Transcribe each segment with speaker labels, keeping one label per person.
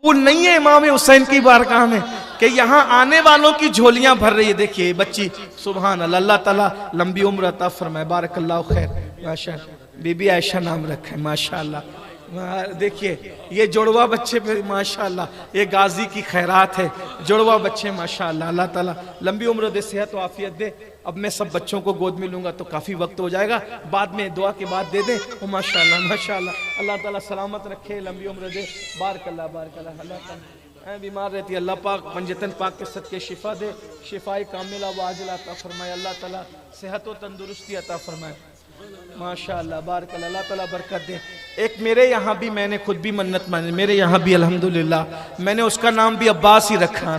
Speaker 1: وہ نہیں ہے امام حسین کی بارگاہ میں کہ یہاں آنے والوں کی جھولیاں بھر رہی ہے. دیکھیے بچی سبحان اللہ, اللہ تعالیٰ لمبی عمر عطا فرمائے, بارک اللہ خیر. ماشاء اللہ بی بی عائشہ نام رکھے ماشاءاللہ. دیکھیے یہ جڑوا بچے پہ ماشاءاللہ, یہ غازی کی خیرات ہے, جڑوا بچے ماشاءاللہ. اللہ تعالیٰ لمبی عمر دے, صحت و عافیت دے. اب میں سب بچوں کو گود میں لوں گا تو کافی وقت ہو جائے گا, بعد میں دعا کے بعد دے دیں. ماشاءاللہ ماشاءاللہ, اللہ تعالیٰ سلامت رکھے, لمبی عمر دے. بارک اللہ بارک اللہ. اللہ تعالیٰ بیمار رہتی ہے اللہ پاک پنجتن پاک کے صدقے شفا دے, شفائی کاملہ و عاجلہ عطا فرمائے. اللہ تعالیٰ صحت و تندرستی عطا فرمائے. ماشاءاللہ بارک اللہ, اللہ تعالیٰ برکت دے. ایک میرے یہاں بھی میں نے خود بھی منت مانی, میرے یہاں بھی الحمدللہ میں نے اس کا نام بھی عباس ہی رکھا.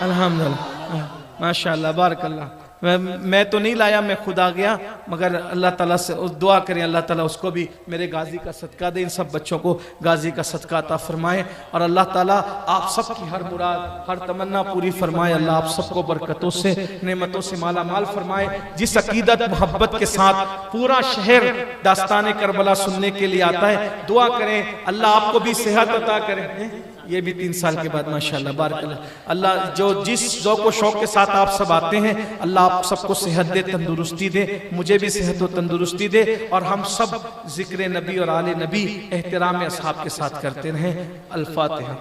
Speaker 1: الحمدللہ ماشاءاللہ بارک اللہ. میں تو نہیں لایا, میں خود آ گیا, مگر اللہ تعالیٰ سے دعا کریں اللہ تعالیٰ اس کو بھی میرے غازی کا صدقہ دے, ان سب بچوں کو غازی کا صدقہ عطا فرمائے. اور اللہ تعالیٰ آپ سب کی ہر مراد ہر تمنا پوری فرمائے. اللہ آپ سب کو برکتوں سے نعمتوں سے مالا مال فرمائے. جس عقیدت محبت کے ساتھ پورا شہر داستان کربلا سننے کے لیے آتا ہے, دعا کریں اللہ آپ کو بھی صحت عطا کرے. یہ بھی 3 سال کے بعد ماشاءاللہ بارک اللہ. اللہ جو جس ذوق و شوق کے ساتھ آپ سب آتے ہیں, اللہ آپ سب کو صحت دے, تندرستی دے, مجھے بھی صحت و تندرستی دے, اور ہم سب ذکر نبی اور آل نبی احترام اصحاب کے ساتھ کرتے رہیں. الفاتحہ.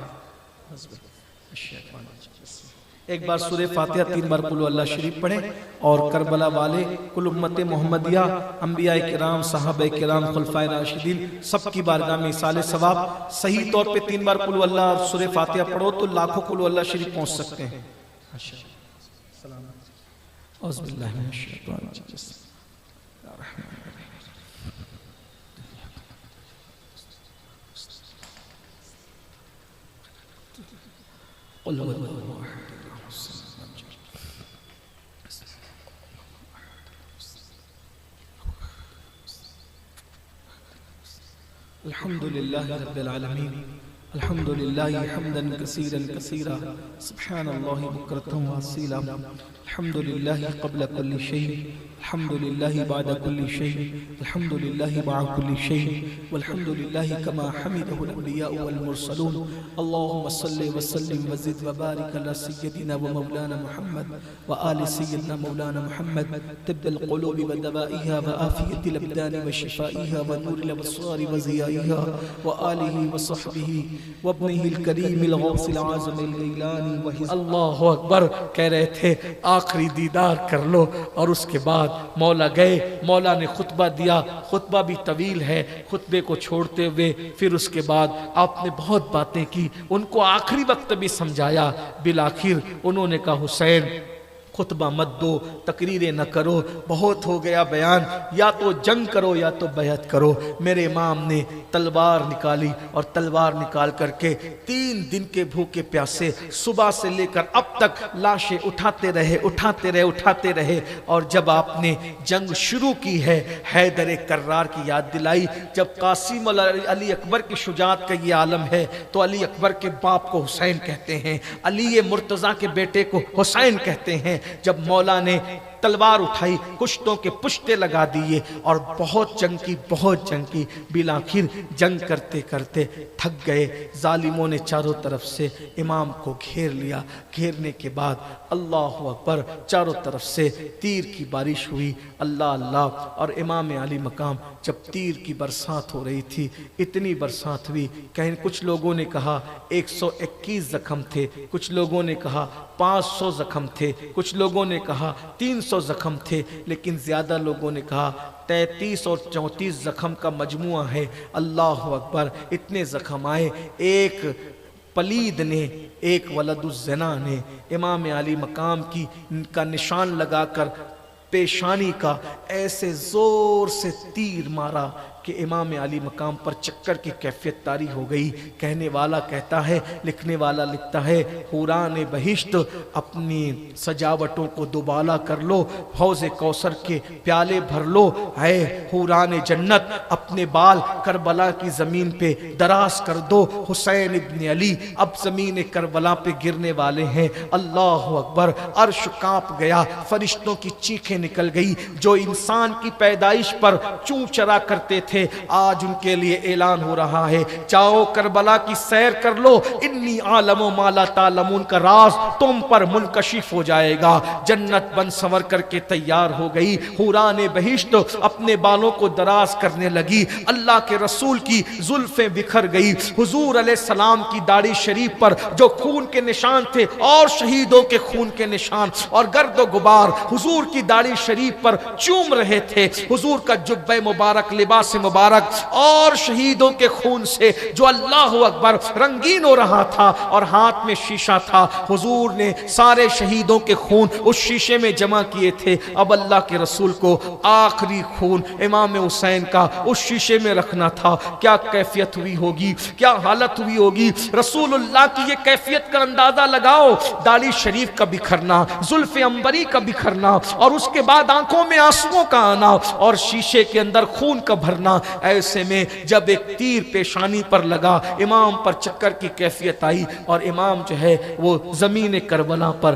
Speaker 1: ایک بار سورہ فاتحہ 3 بار قل اللہ شریف پڑھیں, اور کربلا والے کل امت محمدیہ انبیاء کرام صحابہ کرام خلفائے راشدین سب کی بارگاہ میں ایصال ثواب. صحیح طور پہ 3 بار قل اللہ سورہ فاتحہ پڑھو تو لاکھوں قل اللہ شریف پہنچ سکتے ہیں. اعوذ باللہ من الشیطان الرجیم. قل هو الله احد. الحمد لله رب العالمين, الحمد لله حمدا كثيرا كثيرا, سبحان الله بكرة وأصيلا. الحمد لله قبل كل شيء, الحمد لله بعد كل شيء, الحمد لله مع كل شيء, والحمد لله كما حمده الأنبياء والمرسلون. اللهم صل وسلم وزد وبارك على سيدنا ومولانا محمد وآل سيدنا مولانا محمد, طب القلوب ودوائها وآفية الأبدان وشفائها ونور الأبصار وزيائها, وآله وصحبه وابنه الكريم الغوث العظم الغيلاني وحزب. اللہ اکبر. کہہ رہے تھے آخری دیدار کر لو, اور اس کے بعد مولا گئے, مولا نے خطبہ دیا, خطبہ بھی طویل ہے. خطبے کو چھوڑتے ہوئے پھر اس کے بعد آپ نے بہت باتیں کی, ان کو آخری وقت بھی سمجھایا. بالآخر انہوں نے کہا حسین خطبہ مت دو, تقریریں نہ کرو, بہت ہو گیا بیان, یا تو جنگ کرو یا تو بیعت کرو. میرے امام نے تلوار نکالی, اور تلوار نکال کر کے 3 دن کے بھوکے پیاسے صبح سے لے کر اب تک لاشیں اٹھاتے رہے. اور جب آپ نے جنگ شروع کی ہے, حیدر کرار کی یاد دلائی. جب قاسم علی اکبر کی شجاعت کا یہ عالم ہے تو علی اکبر کے باپ کو حسین کہتے ہیں, علی مرتضیٰ کے بیٹے کو حسین کہتے ہیں. جب مولا نے تلوار اٹھائی, کشتوں کے پشتے لگا دیے, اور بہت جنگ کی. بالآخر جنگ کرتے کرتے تھک گئے. ظالموں نے چاروں طرف سے امام کو گھیر لیا. گھیرنے کے بعد اللہ اکبر, چاروں طرف سے تیر کی بارش ہوئی. اللہ اللہ. اور امام علی مقام جب تیر کی برسات ہو رہی تھی, اتنی برسات ہوئی, کچھ لوگوں نے کہا 121 زخم تھے, کچھ لوگوں نے کہا 500 زخم تھے, کچھ لوگوں نے کہا 300 زخم تھے, لیکن زیادہ لوگوں نے کہا 33 اور 34 زخم کا مجموعہ ہے. اللہ اکبر. اتنے زخم آئے. ایک پلید نے, ایک ولد الزنا نے امام علی مقام کا نشان لگا کر پیشانی کا ایسے زور سے تیر مارا کہ امام علی مقام پر چکر کی کیفیت طاری ہو گئی. کہنے والا کہتا ہے, لکھنے والا لکھتا ہے, حوران بہشت اپنی سجاوٹوں کو دوبالا کر لو, حوض کوثر کے پیالے بھر لو. اے حوران جنت اپنے بال کربلا کی زمین پہ دراز کر دو. حسین ابن علی اب زمین کربلا پہ گرنے والے ہیں. اللہ اکبر. عرش کانپ گیا, فرشتوں کی چیخیں نکل گئی. جو انسان کی پیدائش پر چوں چرا کرتے تھے تھے آج ان کے لیے اعلان ہو رہا ہے جاؤ کربلا کی سیر کر لو، انی عالم ما لا تعلمون کا راز تم پر منکشف ہو جائے گا۔ جنت بن سنور کر کے تیار ہو گئی، حوران بہشت اپنے بالوں کو دراز کرنے لگی، اللہ کے رسول کی زلفیں بکھر گئی، حضور علیہ السلام کی داڑھی شریف پر جو خون کے نشان تھے اور شہیدوں کے خون کے نشان اور گرد و غبار حضور کی داڑھی شریف پر چوم رہے تھے، حضور کا جبہ مبارک، لباس مبارک اور شہیدوں کے خون سے جو اللہ اکبر رنگین ہو رہا تھا، اور ہاتھ میں شیشہ تھا، حضور نے سارے شہیدوں کے خون اس شیشے میں جمع کیے تھے۔ اب اللہ کے رسول کو آخری خون امام حسین کا اس شیشے میں رکھنا تھا۔ کیا کیفیت ہوئی ہوگی، کیا حالت ہوئی ہوگی، رسول اللہ کی یہ کیفیت کا اندازہ لگاؤ، داڑھی شریف کا بکھرنا، زلف عنبری کا بکھرنا، اور اس کے بعد آنکھوں میں آنسوؤں کا آنا اور شیشے کے اندر خون کا بھرنا۔ ایسے میں جب ایک تیر پیشانی پر لگا، امام پر چکر کی کیفیت آئی، اور امام جو ہے وہ زمین کربلا پر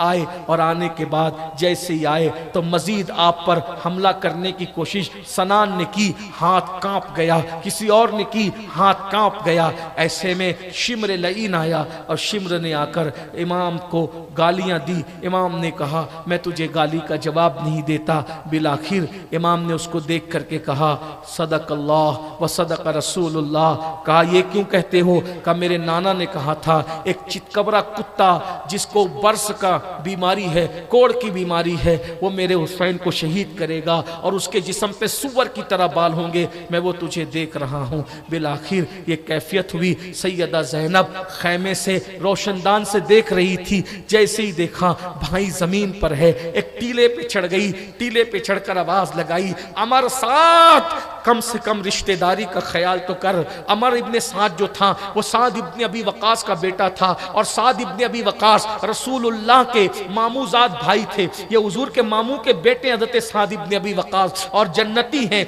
Speaker 1: آئے، اور آنے کے بعد جیسے ہی آئے تو مزید آپ پر حملہ کرنے کی کوشش سنان نے کی، ہاتھ کانپ گیا، کسی اور نے کی، ہاتھ کانپ گیا۔ ایسے میں شمر لعین آیا، اور شمر نے آ کر امام کو گالیاں دی۔ امام نے کہا میں تجھے گالی کا جواب نہیں دیتا۔ بالآخر امام نے اس کو دیکھ کر کے کہا صدق اللہ و صدق رسول اللہ۔ کہا یہ کیوں کہتے ہو؟ کہا میرے نانا نے کہا تھا ایک چتکبرا کتا جس کو برس کا بیماری ہے، کوڑ کی بیماری ہے، وہ میرے حسین کو شہید کرے گا اور اس کے جسم پہ سور کی طرح بال ہوں گے، میں وہ تجھے دیکھ رہا ہوں۔ بالآخر یہ کیفیت ہوئی۔ سیدہ زینب خیمے سے روشن دان سے دیکھ رہی تھی، جیسے ہی دیکھا بھائی زمین پر ہے، ایک ٹیلے پہ چڑھ گئی، ٹیلے پہ چڑھ کر آواز لگائی عمر سعد کم سے کم رشتہ داری کا خیال تو کر۔ عمر ابن سعد جو تھا وہ سعد ابن ابی وقاص کا بیٹا تھا، اور سعد ابن ابی وقاص رسول اللہ کے ماموزاد بھائی تھے۔ یہ حضور کے ماموں کے بیٹے حضرت سعد ابن ابی وقاص، اور جنتی ہیں،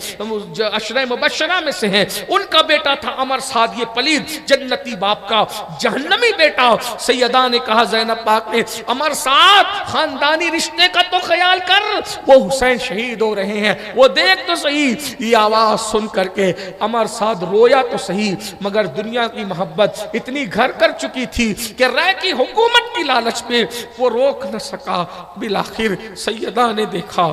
Speaker 1: عشرہ مبشرہ میں سے ہیں۔ ان کا بیٹا تھا عمر سعد، یہ پلید جنتی باپ کا جہنمی بیٹا۔ سیدہ نے کہا زینب پاک نے عمر سعد خاندانی رشتے کا تو خیال کر، وہ حسین شہید ہو رہے ہیں، وہ دیکھ تو صحیح۔ یہ آواز سن کر کے عمر سعد رویا تو صحیح، مگر دنیا کی محبت اتنی گھر کر چکی تھی کہ رائے کی حکومت کی لالچ میں وہ روک نہ سکا۔ بالآخر سیدہ نے دیکھا،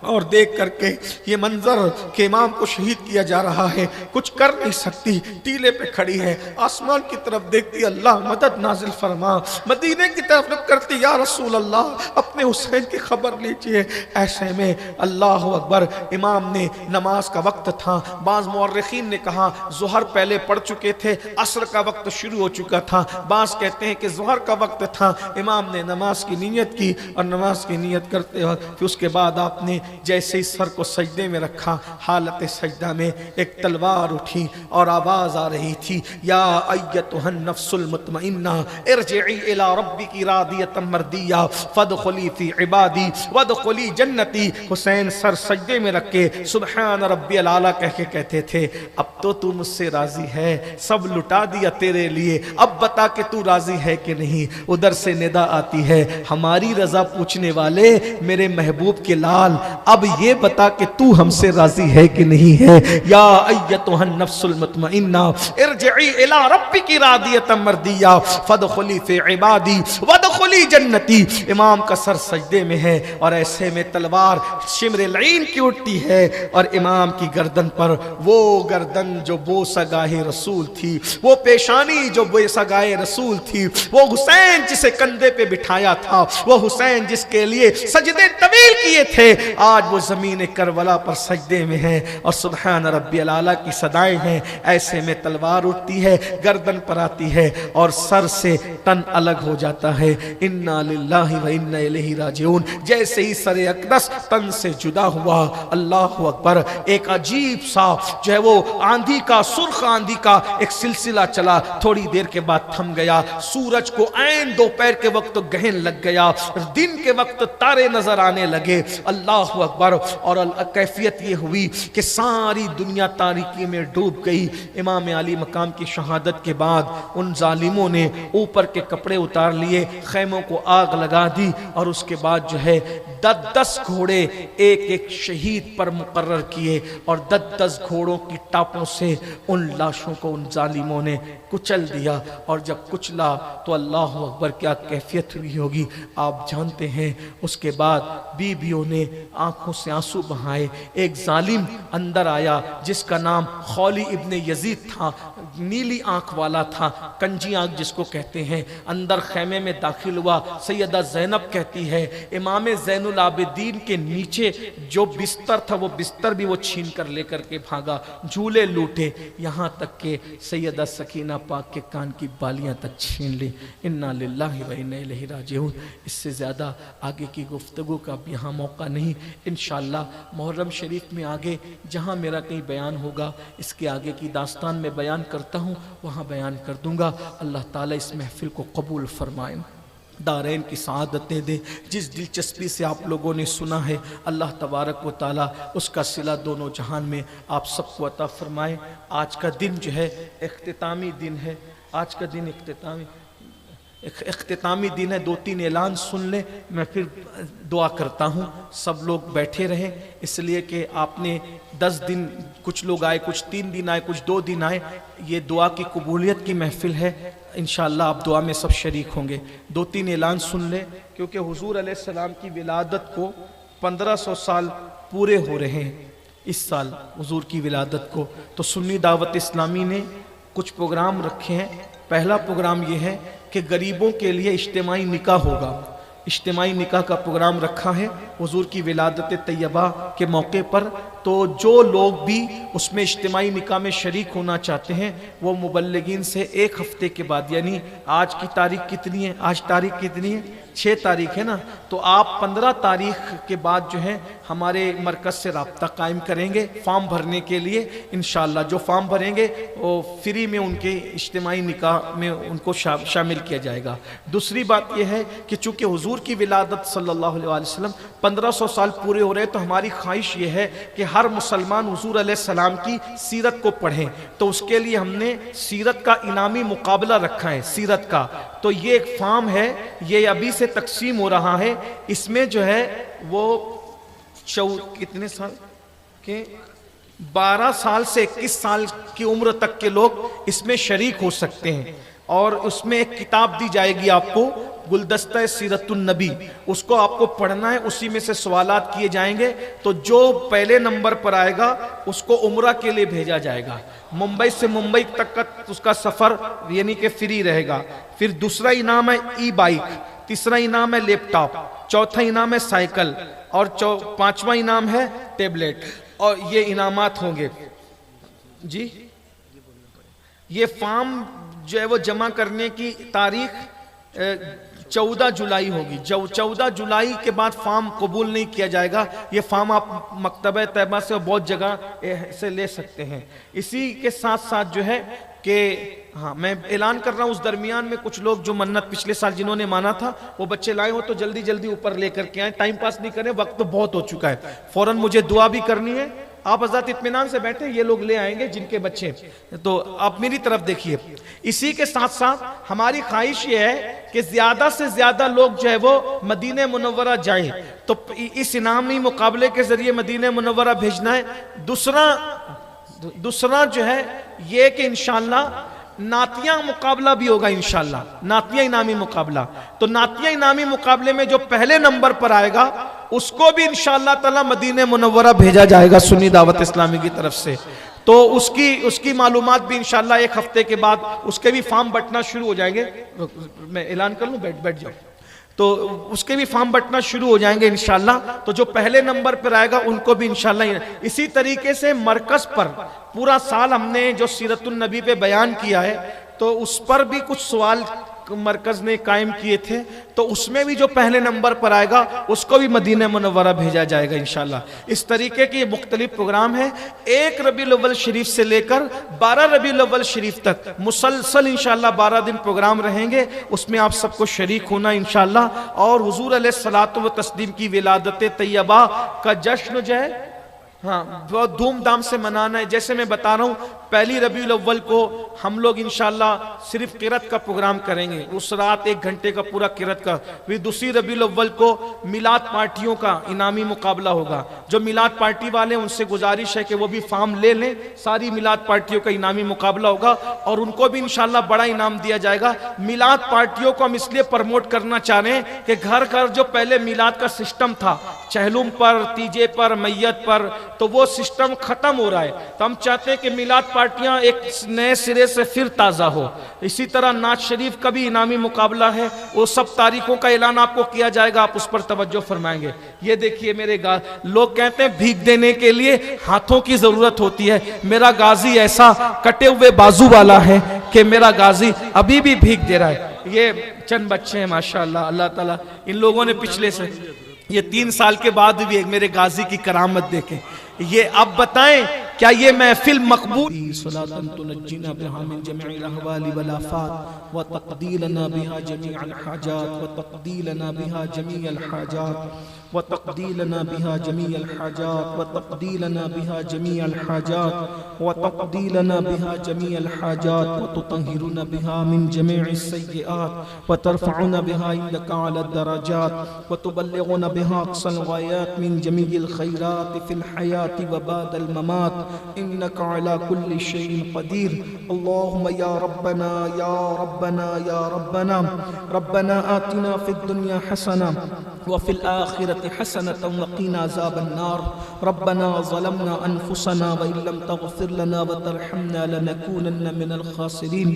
Speaker 1: اور دیکھ کر کے یہ منظر کہ امام کو شہید کیا جا رہا ہے، کچھ کر نہیں سکتی، ٹیلے پہ کھڑی ہے، آسمان کی طرف دیکھتی اللہ مدد نازل فرما، مدینے کی طرف رخ کرتی یا رسول اللہ اپنے حسین کی خبر لیجئے۔ ایسے میں اللہ اکبر امام نے نماز کا وقت تھا، بعض مورخین نے کہا ظہر پہلے پڑھ چکے تھے، عصر کا وقت شروع ہو چکا تھا، بعض کہتے ہیں کہ ظہر کا وقت تھا۔ امام نے نماز کی نیت کی، اور نماز کی نیت کرتے وقت پھر اس کے بعد آپ نے جیسے ہی سر کو سجدے میں رکھا، حالت سجدہ میں ایک تلوار اٹھی اور آواز آ رہی تھی یا ایتھا النفس المطمئنہ ارجعی الی ربک راضیۃ مرضیہ فادخلی فی عبادی وادخلی جنتی۔ حسین سر سجدے میں رکھ کے سبحان ربی الاعلیٰ کہہ کے کہتے تھے اب تو تو مجھ سے راضی ہے، سب لٹا دیا تیرے لیے، اب بتا کہ تو راضی ہے کہ نہیں۔ ادھر سے ندا آتی ہے ہماری رضا پوچھنے والے میرے محبوب کے لال، اب یہ بتا کہ تو ہم سے راضی ہے کہ نہیں ہے۔ یا ایتھا النفس المطمئنہ ارجعی الی ربک راضیۃ مرضیہ فادخلی فی عبادی وادخلی جنتی۔ امام کا سر سجدے میں ہے، اور ایسے میں تلوار شمر العین کی اٹھتی ہے، اور امام کی گردن پر وہ گردن جو بوسہ گاہ رسول تھی، وہ پیشانی جو بوسہ گاہ رسول تھی، وہ حسین جسے کندھے پہ بٹھایا تھا، وہ حسین جس کے لیے سجدے طویل کیے تھے، آج وہ زمین کربلا پر سجدے میں ہیں، اور سبحان ربی الاعلیٰ کی صدائیں ہیں۔ ایسے میں تلوار اٹھتی ہے، گردن پر آتی ہے، اور سر سے تن الگ ہو جاتا ہے۔ انا للہ و انا الیہ راجعون۔ جیسے ہی سر اقدس تن سے جدا ہوا، اللہ اکبر، ایک عجیب سا جو ہے وہ آندھی کا، سرخ آندھی کا ایک سلسلہ چلا، تھوڑی دیر کے بعد تھم گیا۔ سورج کو عین دوپہر کے وقت گہن لگ گیا، دن کے وقت تارے نظر آنے لگے۔ اللہ اکبر. اور کیفیت یہ ہوئی کہ ساری دنیا تاریکی میں ڈوب گئی. امام علی مقام کی شہادت کے بعد ان ظالموں نے اوپر کے کپڑے اتار لیے, خیموں کو آگ لگا دی, اور اس کے بعد جو ہے 10 گھوڑے ایک ایک شہید پر مقرر کیے, اور 10 گھوڑوں کی ٹاپوں سے ان لاشوں کو ان ظالموں نے کچل دیا. اور جب کچلا تو اللہ اکبر کیا کیفیت ہوئی ہوگی آپ جانتے ہیں. اس کے بعد بیویوں نے آنکھوں سے آنسو بہائے. ایک ظالم اندر آیا جس کا نام خولی ابن یزید تھا, نیلی آنکھ والا تھا, کنجی آنکھ جس کو کہتے ہیں. اندر خیمے میں داخل ہوا. سیدہ زینب کہتی ہے امام زین العابدین کے نیچے جو بستر تھا وہ بستر بھی وہ چھین کر لے کر کے بھاگا, جھولے لوٹے, یہاں تک کہ سیدہ سکینہ پاک کے کان کی بالیاں تک چھین لی. انا للہ و انا الیہ راجعون. اس سے زیادہ آگے کی گفتگو کا اب یہاں موقع نہیں. انشاءاللہ محرم شریف میں آگے جہاں میرا کہیں بیان ہوگا اس کے آگے کی داستان میں بیان کرتا ہوں, وہاں بیان کر دوں گا. اللہ تعالیٰ اس محفل کو قبول فرمائیں, دارین کی سعادتیں دے. جس دلچسپی سے آپ لوگوں نے سنا ہے اللہ تبارک و تعالیٰ اس کا صلہ دونوں جہان میں آپ سب کو عطا فرمائے. آج کا دن جو ہے اختتامی دن ہے. آج کا دن اختتامی دن ہے. 2-3 اعلان سن لیں, میں پھر دعا کرتا ہوں. سب لوگ بیٹھے رہیں اس لیے کہ آپ نے 10 دن, کچھ لوگ آئے, کچھ 3 دن آئے, کچھ 2 دن آئے. یہ دعا کی قبولیت کی محفل ہے. انشاءاللہ آپ دعا میں سب شریک ہوں گے. 2-3 اعلان سن لیں کیونکہ حضور علیہ السلام کی ولادت کو 1500 سال پورے ہو رہے ہیں اس سال حضور کی ولادت کو. تو سنی دعوت اسلامی نے کچھ پروگرام رکھے ہیں. پہلا پروگرام یہ ہے کہ غریبوں کے لیے اجتماعی نکاح ہوگا. اجتماعی نکاح کا پروگرام رکھا ہے حضور کی ولادت طیبہ کے موقع پر. تو جو لوگ بھی اس میں اجتماعی نکاح میں شریک ہونا چاہتے ہیں وہ مبلغین سے 1 ہفتے کے بعد, یعنی آج کی تاریخ کتنی ہے, آج تاریخ کتنی ہے, 6 تاریخ ہے نا, تو آپ 15 تاریخ کے بعد جو ہے ہمارے مرکز سے رابطہ قائم کریں گے فارم بھرنے کے لیے. انشاءاللہ جو فارم بھریں گے وہ فری میں ان کے اجتماعی نکاح میں ان کو شامل کیا جائے گا. دوسری بات یہ ہے کہ چونکہ حضور کی ولادت صلی اللہ علیہ وسلم 1500 سال پورے ہو رہے, تو ہماری خواہش یہ ہے کہ ہر مسلمان حضور علیہ السلام کی سیرت کو پڑھیں. تو اس کے لیے ہم نے سیرت کا انعامی مقابلہ رکھا ہے, سیرت کا. تو یہ ایک فارم ہے, یہ ابھی سے تقسیم ہو رہا ہے. اس میں جو ہے وہ کتنے سال کے 12 سال سے 21 سال کی عمر تک کے لوگ اس میں شریک ہو سکتے ہیں. اور اس میں ایک کتاب دی جائے گی آپ کو, گلدستہ سیرت النبی, اس کو آپ کو پڑھنا ہے. اسی میں سے سوالات کیے جائیں گے. تو جو پہلے نمبر پر آئے گا اس کو عمرہ کے لیے بھیجا جائے گا. ممبئی سے ممبئی تک کا اس کا سفر یعنی کہ فری رہے گا. پھر دوسرا انعام ہے ای بائک, تیسرا انعام ہے لیپ ٹاپ, چوتھا انعام ہے سائیکل, اور 5واں انعام ہے ٹیبلٹ. اور یہ انعامات ہوں گے جی. یہ فارم جو ہے وہ جمع کرنے کی تاریخ 14 جولائی ہوگی. 14 جولائی کے بعد فارم قبول نہیں کیا جائے گا. یہ فارم آپ مکتبہ طیبہ سے بہت جگہ سے لے سکتے ہیں. اسی کے ساتھ ساتھ جو ہے کہ ہاں میں اعلان کر رہا ہوں, اس درمیان میں کچھ لوگ جو منت پچھلے سال جنہوں نے مانا تھا وہ بچے لائے ہو تو جلدی جلدی اوپر لے کر کے آئیں. ٹائم پاس نہیں کریں, وقت تو بہت ہو چکا ہے. فوراً مجھے دعا بھی کرنی ہے. آپ حضرات اطمینان سے بیٹھیں, یہ لوگ لے آئیں گے جن کے بچے. تو آپ میری طرف دیکھیے. اسی کے ساتھ ساتھ ہماری خواہش یہ ہے کہ زیادہ سے زیادہ لوگ جو ہے وہ مدینہ منورہ جائیں. تو اس انعامی مقابلے کے ذریعے مدینہ منورہ بھیجنا ہے. دوسرا جو ہے یہ کہ انشاءاللہ نعتیہ مقابلہ بھی ہوگا. انشاءاللہ نعتیہ انعامی مقابلہ. تو نعتیہ انعامی مقابلے میں جو پہلے نمبر پر آئے گا اس کو بھی انشاءاللہ تعالی مدینہ منورہ بھیجا جائے گا سنی دعوت اسلامی کی طرف سے. تو اس کی معلومات بھی انشاءاللہ 1 ہفتے کے بعد اس کے بھی فارم بٹنا شروع ہو جائیں گے. میں اعلان کر لوں, بیٹھ جاؤ. تو اس کے بھی فارم بٹنا شروع ہو جائیں گے انشاءاللہ. تو جو پہلے نمبر پر آئے گا ان کو بھی انشاءاللہ. اسی طریقے سے مرکز پر پورا سال ہم نے جو سیرت النبی پہ بیان کیا ہے تو اس پر بھی کچھ سوال مرکز نے قائم کیے تھے، تو اس میں بھی جو پہلے نمبر پر آئے گا اس کو بھی مدینہ منورہ بھیجا جائے گا انشاءاللہ۔ اس طریقے کے یہ مختلف پروگرام ہیں، 1 ربیع الاول شریف سے لے کر 12 ربیع الاول شریف تک مسلسل انشاءاللہ 12 دن پروگرام رہیں گے، اس میں آپ سب کو شریک ہونا انشاءاللہ، اور حضور علیہ الصلوۃ والتسلیم کی ولادت طیبہ کا جشن جو ہے بہت دھوم دھام سے منانا ہے۔ جیسے میں بتا رہا ہوں، 1 ربیع الاول کو ہم لوگ انشاءاللہ صرف قرات کا پروگرام کریں گے، اس رات 1 گھنٹے کا پورا قرات کا۔ پھر 2 ربیع الاول کو میلاد پارٹیوں کا انعامی مقابلہ ہوگا۔ جو میلاد پارٹی والے ان سے گزارش ہے کہ وہ بھی فارم لے لیں، ساری میلاد پارٹیوں کا انعامی مقابلہ ہوگا اور ان کو بھی انشاءاللہ بڑا انعام دیا جائے گا۔ میلاد پارٹیوں کو ہم اس لیے پروموٹ کرنا چاہ رہے ہیں کہ گھر گھر جو پہلے میلاد کا سسٹم تھا، چہلم پر، تیجے پر، میت پر، تو وہ سسٹم ختم ہو رہا ہے، تو ہم چاہتے ہیں کہ میلاد پارٹیاں ایک نئے سرے سے پھر تازہ ہو۔ اسی طرح نعت شریف کا بھی انعامی مقابلہ ہے، وہ سب تاریخوں کا اعلان آپ کو کیا جائے گا، آپ اس پر توجہ فرمائیں گے۔ یہ دیکھیے میرے لوگ کہتے ہیں بھیک دینے کے لیے ہاتھوں کی ضرورت ہوتی ہے، میرا غازی ایسا کٹے ہوئے بازو والا ہے کہ میرا غازی ابھی بھی بھیک دے رہا ہے۔ یہ چند بچے ہیں ماشاءاللہ، اللہ تعالیٰ ان لوگوں نے پچھلے سے یہ 3 سال کے بعد بھی میرے غازی کی کرامت دیکھیں۔ یہ اب بتائیں کیا یہ محفل مقبول؟ صلاة تنجینا بها من جميع الاحوال والآفات وتقضي لنا بها جميع الحاجات وتقضي لنا بها جميع الحاجات وتقضي لنا بها جميع الحاجات وتقضي لنا بها جميع الحاجات وتقضي لنا بها جميع الحاجات وتطهرنا بها من جميع السيئات وترفعنا بها عندك على الدرجات وتبلغنا بها أقصى الغايات من جميع الخيرات في الحياة وبعد الممات إنك على كل شيء قدير. اللهم يا ربنا يا ربنا يا ربنا ربنا آتنا في الدنيا حسنة وفي الآخرة حسنة وقنا عذاب النار. ربنا ظلمنا أنفسنا وإن لم تغفر لنا وترحمنا لنكونن من الخاسرين.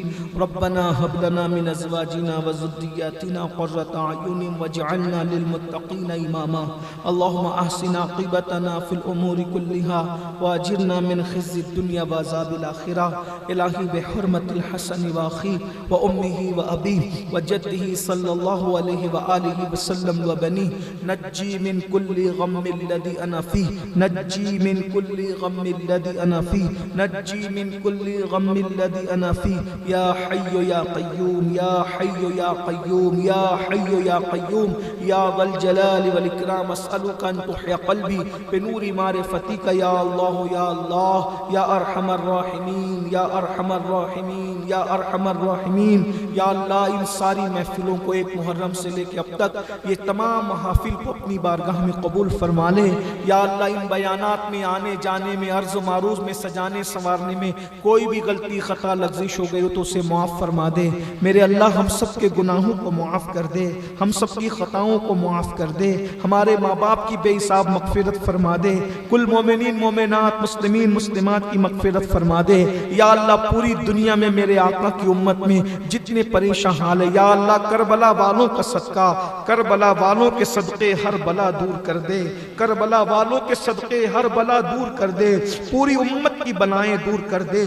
Speaker 1: ربنا هب لنا من أزواجنا وذرياتنا قرة أعين واجعلنا للمتقين إماما. اللهم أحسن عاقبتنا في الأمور كلها وأجرنا من خزي الدنيا وعذاب الآخرة. إلهي بحرمة الحسن وأخيه وأمه وأبيه وجده صلى الله عليه وآله وسلم وبنيه نجي من كل غم الذي أنا فيه نجي من كل غم الذي أنا فيه نجي من كل غم الذي أنا فيه. يا حي يا قيوم يا حي يا قيوم يا حي يا قيوم يا ذا الجلال والإكرام. أسألك أن تحيي قلبي بنور معرفتك يا الله يا الله يا أرحم الراحمين يا أرحم الراحمين يا أرحم الراحمين. یا اللہ ان ساری محفلوں کو 1 محرم سے لے کے اب تک یہ تمام محافل کو اپنی بارگاہ میں قبول فرما لے. یا اللہ ان بیانات میں آنے جانے میں عرض و معروض میں سجانے سنوارنے میں کوئی بھی غلطی خطا لغزش ہو گئی ہو تو اسے معاف فرما دے. میرے اللہ ہم سب کے گناہوں کو معاف کر دے، ہم سب کی خطاؤں کو معاف کر دے، ہمارے ماں باپ کی بے حساب مغفرت فرما دے، کل مومنین مومنات مسلمین مسلمات کی مغفرت فرما دے. یا اللہ پوری دنیا میں میرے آقا کی امت میں جتنے پریشان حال ہے، یا اللہ کربلا والوں کا صدقہ، کربلا والوں کے صدقے ہر بلا دور کر دے، کربلا والوں کے صدقے ہر بلا دور کر دے، پوری امت کی بلائیں دور کر دے،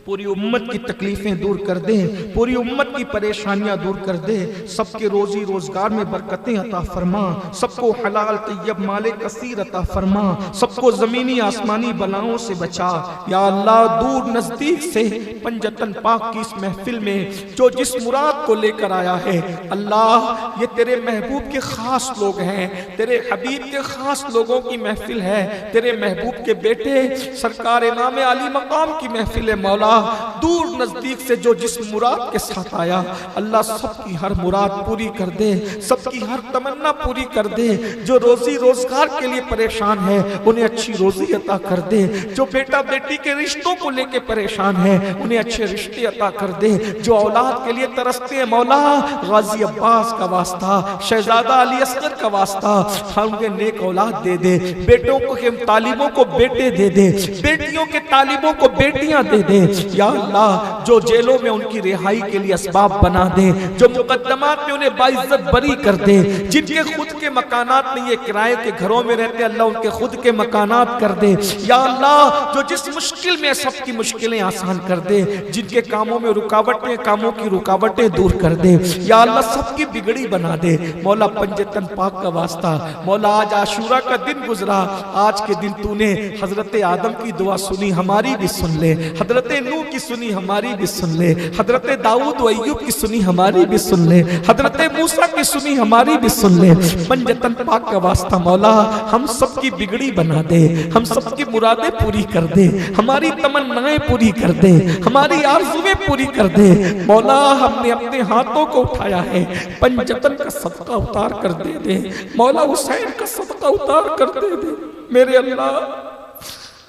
Speaker 1: پوری امت کی تکلیفیں دور کر دے، پوری امت کی پریشانیاں دور کر دے. سب کے روزی روزگار میں برکتیں عطا فرما، سب کو حلال طیب مال کثیر عطا فرما، سب کو زمینی آسمانی بلاؤں سے بچا. یا اللہ دور نزدیک سے پنجتن پاک کی اس محفل میں جو جس مراد کو لے کر آیا ہے، اللہ یہ تیرے محبوب کے خاص لوگ ہیں، تیرے حبیب کے خاص لوگوں کی محفل ہے، تیرے محبوب کے بیٹے سرکار امام علی مقام کی محفل ہے. مولا دور نزدیک سے جو جس مراد کے ساتھ آیا، اللہ سب کی ہر مراد پوری کر دے، سب کی ہر تمنا پوری کر دے. جو روزی روزگار کے لیے پریشان ہے انہیں اچھی روزی عطا کر دے، جو بیٹا بیٹی کے رشتوں کو لے کے پریشان ہے انہیں اچھے رشتے عطا کر دے، جو اولاد کے لیے ترستے ہیں مولا غازی عباس کا واسطہ، شہزادہ علی اصغر کا واسطہ ہم کے نیک اولاد دے دے، بیٹوں کو طالبوں کو بیٹے دے دے، بیٹیوں کے طالبوں کو بیٹیاں دے دے. یا اللہ جو جیلوں میں ان کی رہائی کے لیے اسباب بنا دے، جو مقدمات میں انہیں باعزت بری کر دے، جن کے خود کے مکانات نہیں، یہ کرائے کے گھروں میں رہتے، اللہ ان کے خود کے مکانات کر دے، یا اللہ جو جس مشکل میں سب کی مشکلیں آسان کر دے، جن کے کاموں میں رکاوٹیں، کاموں کی رکاوٹیں دور کر دے، یا اللہ سب کی بگڑی بنا دے۔ مولا پنجتن پاک کا واسطہ، مولا آج عاشورہ کا دن گزرا، آج کے دن تو نے حضرت آدم کی دعا سنی، ہماری بھی سن لے، حضرت نوح کی سنی، ہماری بھی سن لے، حضرت داؤد و ایوب کی سنی، ہماری بھی سن لے، حضرت موسیٰ کی سنی، ہماری بھی سن لے۔ پنجتن پاک کا واسطہ مولا ہم سب کی بگڑی بنا دے، ہم سب کی مرادیں پوری کر دے، ہماری تمنائیں پوری کر دے، ہماری آرزویں پوری کر دے۔ مولا ہم نے اپنے ہاتھوں کو اٹھایا ہے، پنجتن کا صدقہ اتار کر دے دے، مولا حسین کا صدقہ اتار کر دے دے۔ میرے اللہ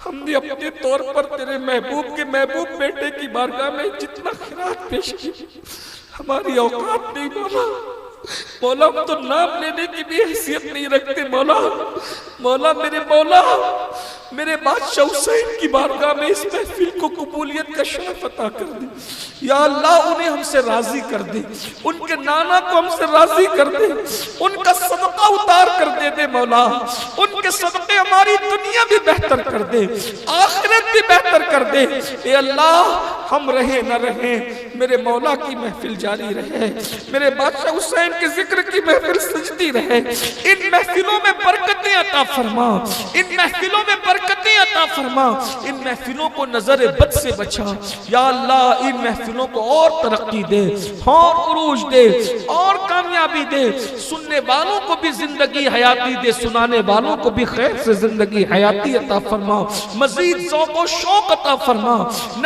Speaker 1: ہم نے اپنے طور پر تیرے محبوب کے محبوب بیٹے کی بارگاہ میں جتنا خیرات پیش کی، ہماری اوقات نہیں مولا، مولا ہم تو نام لینے کی بھی حیثیت نہیں رکھتے مولا، مولا میرے بادشاہ حسین کی بارگاہ میں اس محفل کو قبولیت کا شرف عطا کر دے، یا اللہ انہیں ہم سے راضی کر دے، ان کے نانا کو ہم سے راضی کر دے، ان کا صدقہ اتار کر دے دے مولا، ان کے صدقے ہماری دنیا بھی بہتر کر دے، آخرت بھی بہتر کر دے۔ اے اللہ ہم رہیں نہ رہیں، میرے مولا کی محفل جاری رہے، میرے بادشاہ حسین کے ذکر کی محفل سجدی رہے، ان محفلوں میں برکتیں عطا فرما، ان محفلوں میں برکتیں عطا فرما، ان محفلوں کو نظر بد سے بچا، یا اللہ ان محفلوں کو اور ترقی دے، اور عروج دے، اور کامیابی دے، سننے والوں کو بھی زندگی حیاتی دے، سنانے والوں کو بھی خیر سے زندگی حیاتی عطا فرما، مزید ذوق و شوق عطا فرما،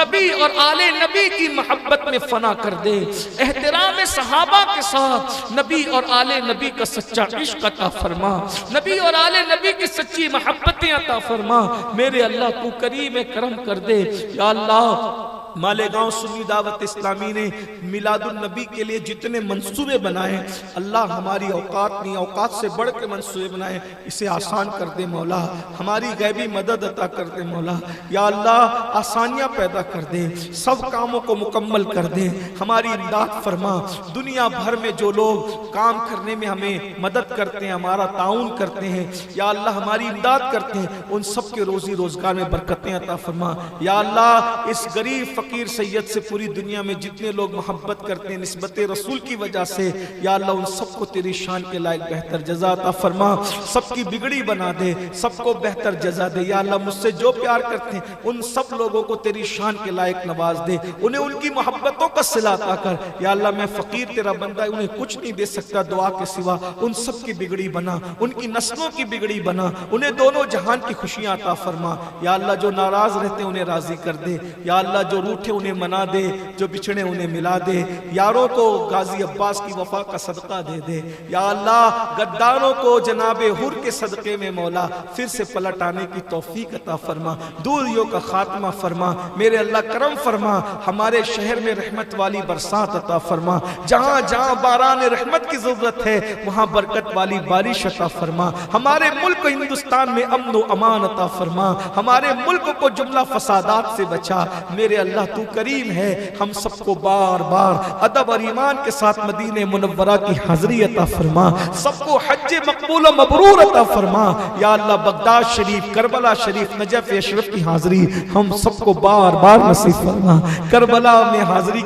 Speaker 1: نبی اور آل نبی کی محبت میں فنا کر دے، احترام صحابہ کے ساتھ نبی اور آل نبی کا سچا عشق عطا فرما، نبی اور آل نبی کی سچی محبتیں عطا فرما۔ میرے اللہ تو کریم کرم کر دے، یا اللہ مالیگاؤں سنی دعوت اسلامی نے میلاد النبی کے لیے جتنے منصوبے بنائے، اللہ ہماری اوقات نہیں، اوقات سے بڑھ کے منصوبے بنائے، اسے آسان کر دے مولا، ہماری غیبی مدد عطا کر دے مولا، یا اللہ آسانیاں پیدا کر دے، سب کاموں کو مکمل کر دے، ہماری امداد فرما۔ دنیا بھر میں جو لوگ کام کرنے میں ہمیں مدد کرتے ہیں، ہمارا تعاون کرتے ہیں، یا اللہ ہماری امداد کرتے ہیں، ان سب کے روزی روزگار میں برکتیں عطا فرما۔ یا اللہ اس غریب فقیر سید سے پوری دنیا میں جتنے لوگ محبت کرتے ہیں نسبت رسول کی وجہ سے، یا اللہ ان سب کو تیری شان کے لائق بہتر جزا عطا فرما، سب کی بگڑی بنا دے، سب کو بہتر جزا دے۔ یا اللہ مجھ سے جو پیار کرتے ہیں ان سب لوگوں کو تیری شان کے لائق نواز دے، انہیں ان کی محبتوں کا صلہ عطا کر۔ یا اللہ میں فقیر تیرا بندہ ہے، انہیں کچھ نہیں دے سکتا دعا کے سوا، ان سب کی بگڑی بنا، ان کی نسلوں کی بگڑی بنا، انہیں دونوں جہان کی خوشیاں عطا فرما۔ یا اللہ جو ناراض رہتے ہیں انہیں راضی کر دے، یا اللہ جو روٹھے انہیں منا دے، جو بچھڑے انہیں ملا دے، یاروں کو غازی عباس کی وفا کا صدقہ دے دے، یا اللہ غداروں کو جناب حر کے صدقے میں مولا پھر سے پلٹ آنے کی توفیق عطا فرما، دوریوں کا خاتمہ فرما، میرے اللہ کرم فرما، ہمارے شہر میں رحمت والی برسات عطا فرما، جہاں جہاں باران رحمت کی ضرورت ہے وہاں برکت والی بارش عطا فرما، ہمارے ملک ہندوستان میں امن و امان عطا فرما، ہمارے ملک کو جملہ فسادات سے بچا۔ میرے اللہ تو کریم ہے، ہم سب کو بار بار ادب اور ایمان کے ساتھ مدینہ منورہ کی حاضری عطا فرما، سب کو حج مقبول و مبرور عطا فرما۔ یا اللہ بغداد شریف، کربلا شریف، نجف اشرف کی حاضری ہم سب کو بار بار نصیب فرما، کربلا میں حاضری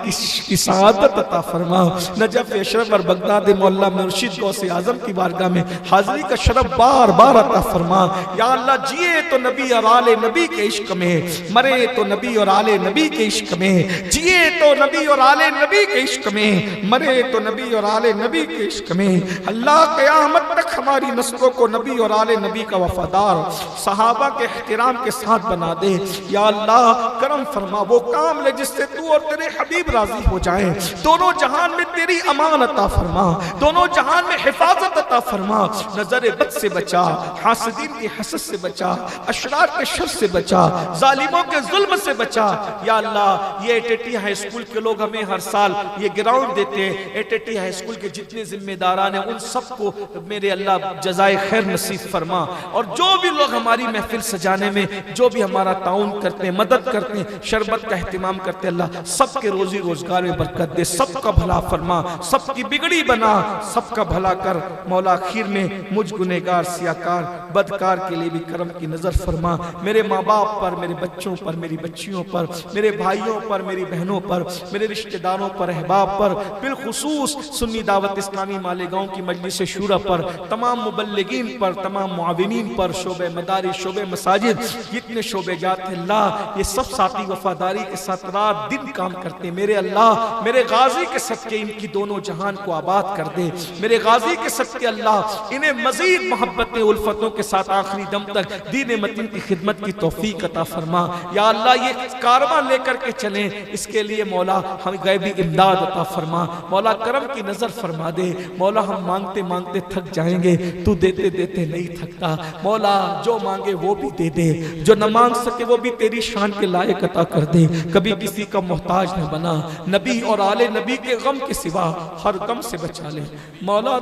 Speaker 1: کی سعادت عطا فرما، نجف اشرف اور بغداد مولا مرشد غوث اعظم کی بارگاہ میں حاضری کا شرف بار بار عطا فرما۔ یا اللہ جیے تو نبی اور آل نبی کے عشق میں، مرے تو نبی اور آل نبی کے عشق میں، جیے تو نبی اور آل نبی کے عشق میں، مرے تو نبی اور آل نبی کے عشق میں۔ اللہ قیامت تک ہماری نسلوں کو نبی اور آل نبی کا وفادار، صحابہ کے احترام کے ساتھ بنا دے۔ یا اللہ کرم فرما، وہ کام لے جس سے تو اور تیرے حبیب راضی ہو جائیں، دونوں جہان میں تیری امان عطا فرما، دونوں جہان میں حفاظت عطا فرما، نظر بد سے بچا، حاسدین کی حسد سے بچا، اشرار کے شر سے بچا، ظالموں کے ظلم سے بچا۔ یا اللہ یہ ایٹیٹی ہائی اسکول کے لوگ ہمیں ہر سال یہ گراؤنڈ دیتے ہیں، ایٹیٹی ہائی اسکول کے جتنے ذمہ داران ہیں ان سب کو میرے اللہ اللہ جزائے خیر نصیب فرما، اور جو بھی لوگ ہماری محفل سجانے میں جو بھی ہمارا تعاون کرتے ہیں، مدد کرتے ہیں، شربت کا اہتمام کرتے ہیں، اللہ سب کے روزی روزگار میں برکت دے، سب کا بھلا فرما، سب کی بگڑی بنا، سب کا بھلا کر مولا۔ آخر میں مجھ گنہگار سیاکار بدکار کے لیے بھی کرم کی نظر فرما، میرے ماں باپ پر، میرے بچوں پر، میری بچیوں پر، میرے بھائیوں پر، میری بہنوں پر، میرے رشتہ داروں پر، احباب پر، بالخصوص سنی دعوت اسلامی مالیگاؤں کی مجلس شورا پر، تمام مبلغین پر، تمام معاونین پر، شعبہ مدارس، شعبہ مساجد، جتنے شعبے جات ہیں اللہ، یہ سب ساتھی وفاداری کے ساتھ رات دن کام کرتے ہیں، میرے اللہ میرے غازی کے صدقے ان کی دونوں جہان کو آباد کر دے، میرے غازی کے صدقے اللہ انہیں مزید محبتیں الفتوں کے ساتھ آخری دم تک دین متین کی خدمت کی توفیق عطا فرما، یا اللہ یہ کارواں لے کر کے چلیں، اس کے لیے مولا ہم غیبی امداد عطا فرما، مولا کرم کی نظر فرما دے، مولا ہم مانگتے مانگتے تھک جائیں گے، تو دیتے دیتے نہیں تھکتا، مولا جو مانگے وہ بھی دے دے، جو نہ مانگ سکے وہ بھی تیری شان کے لائق عطا کر دے، کبھی کسی کا محتاج نہ بنا، نبی اور آل نبی کے غم کے سوا ہر غم سے بچا لے مولا۔